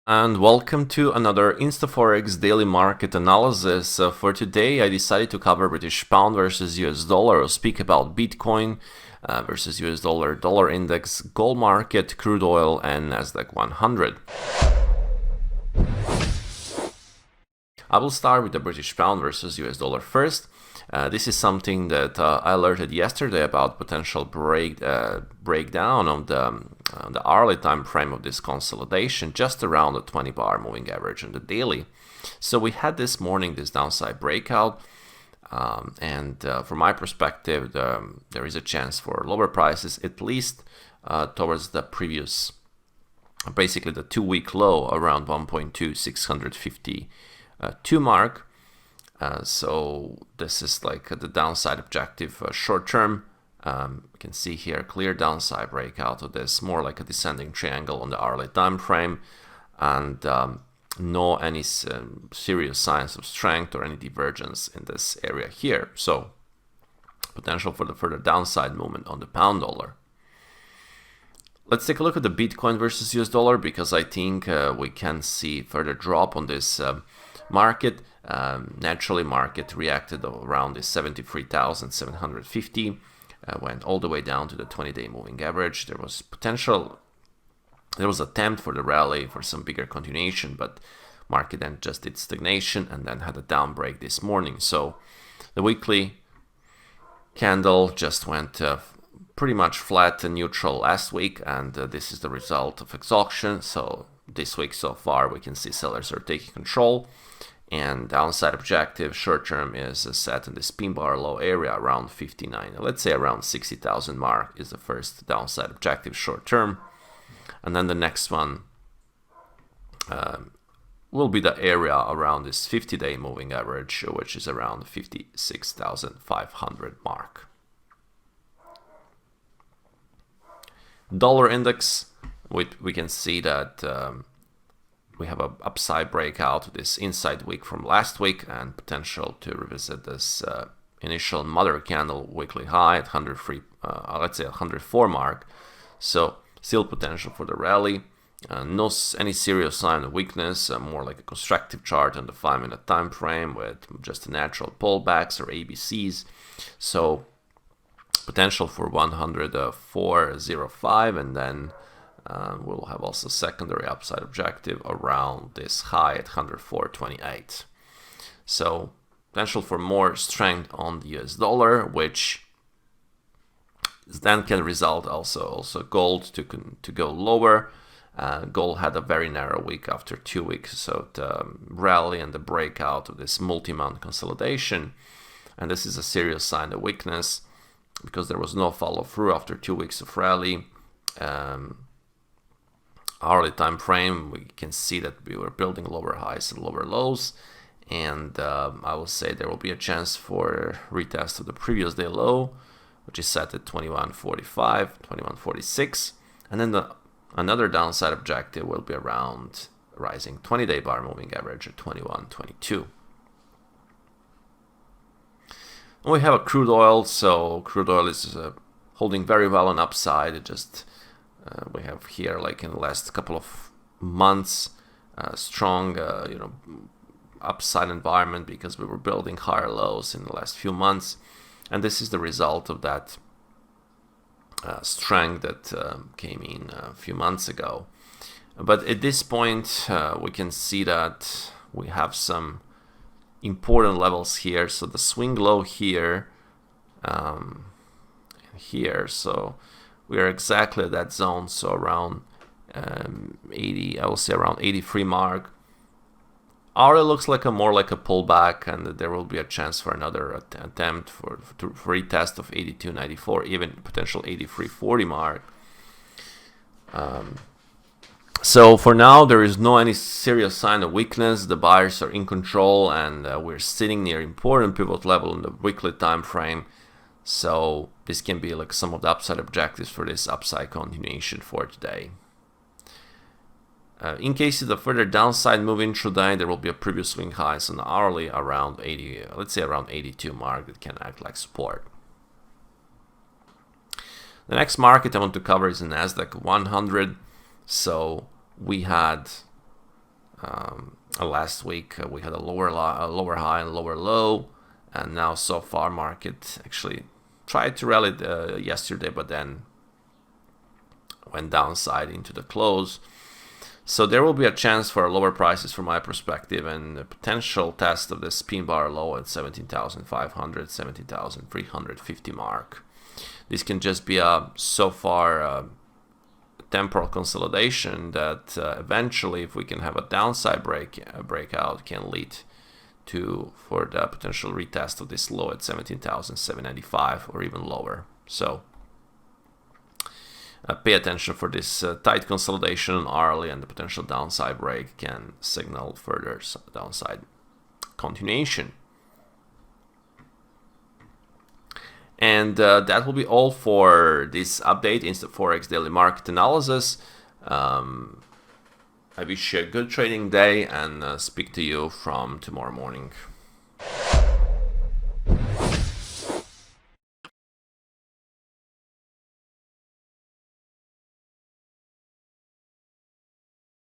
And welcome to another InstaForex daily market analysis. For today, I decided to cover British pound versus US dollar. I'll speak about Bitcoin versus US dollar, dollar index, gold market, crude oil, and NASDAQ 100. I will start with the British pound versus US dollar first. This is something that I alerted yesterday about potential breakdown of the hourly time frame of this consolidation, just around the 20-bar moving average on the daily. So we had this morning this downside breakout, and from my perspective, there is a chance for lower prices, at least towards the previous, basically the 2-week low around 1.2652 mark. So this is like the downside objective short term. You can see here clear downside breakout of this, more like a descending triangle on the hourly time frame, and no any serious signs of strength or any divergence in this area here. So potential for the further downside movement on the pound dollar. Let's take a look at the Bitcoin versus US dollar, because I think we can see further drop on this market. Naturally, market reacted around the 73,750, went all the way down to the 20-day moving average. There was attempt for the rally for some bigger continuation, but market then just did stagnation and then had a down break this morning. So the weekly candle just went pretty much flat and neutral last week, and this is the result of exhaustion. So this week so far, we can see sellers are taking control. And downside objective short term is set in this pin bar low area around 59. Let's say around 60,000 mark is the first downside objective short term. And then the next one will be the area around this 50-day moving average, which is around 56,500 mark. Dollar index, we can see that we have an upside breakout this inside week from last week, and potential to revisit this initial mother candle weekly high at 103, let's say 104 mark. So still potential for the rally. No any serious sign of weakness, more like a constructive chart on the 5-minute time frame with just natural pullbacks or ABCs. So potential for 104.05, and then we'll have also secondary upside objective around this high at 104.28. So potential for more strength on the US dollar, which then can result also gold to go lower. Gold had a very narrow week after 2 weeks, so the rally and the breakout of this multi-month consolidation, and this is a serious sign of weakness because there was no follow through after 2 weeks of rally. Hourly time frame, we can see that we were building lower highs and lower lows, and I will say there will be a chance for retest of the previous day low, which is set at 21.45, 21.46, and then another downside objective will be around rising 20-day bar moving average at 21.22. We have a crude oil, so crude oil is holding very well on upside. It just we have here, like in the last couple of months, strong upside environment because we were building higher lows in the last few months, and this is the result of that strength that came in a few months ago. But at this point, we can see that we have some important levels here. So the swing low here, so we are exactly at that zone, so around 80, I will say around 83 mark. Hourly looks like more like a pullback, and there will be a chance for another attempt for retest of 82.94, even potential 83.40 mark. So for now, there is no any serious sign of weakness. The buyers are in control, and we're sitting near important pivot level in the weekly time frame. So this can be like some of the upside objectives for this upside continuation for today. In case of the further downside move intraday, there will be a previous swing highs on the hourly around 80, let's say around 82 mark, that can act like support. The next market I want to cover is the NASDAQ 100. So we had Last week we had a lower high and lower low, and now so far market actually tried to rally yesterday, but then went downside into the close. So there will be a chance for lower prices from my perspective, and a potential test of this pin bar low at 17,500, 17,350 mark. This can just be a so far temporal consolidation that eventually, if we can have a downside breakout, can lead to for the potential retest of this low at 17,795 or even lower. So pay attention for this tight consolidation early, and the potential downside break can signal further downside continuation. And that will be all for this update, InstaForex Daily Market Analysis. I wish you a good trading day, and speak to you from tomorrow morning.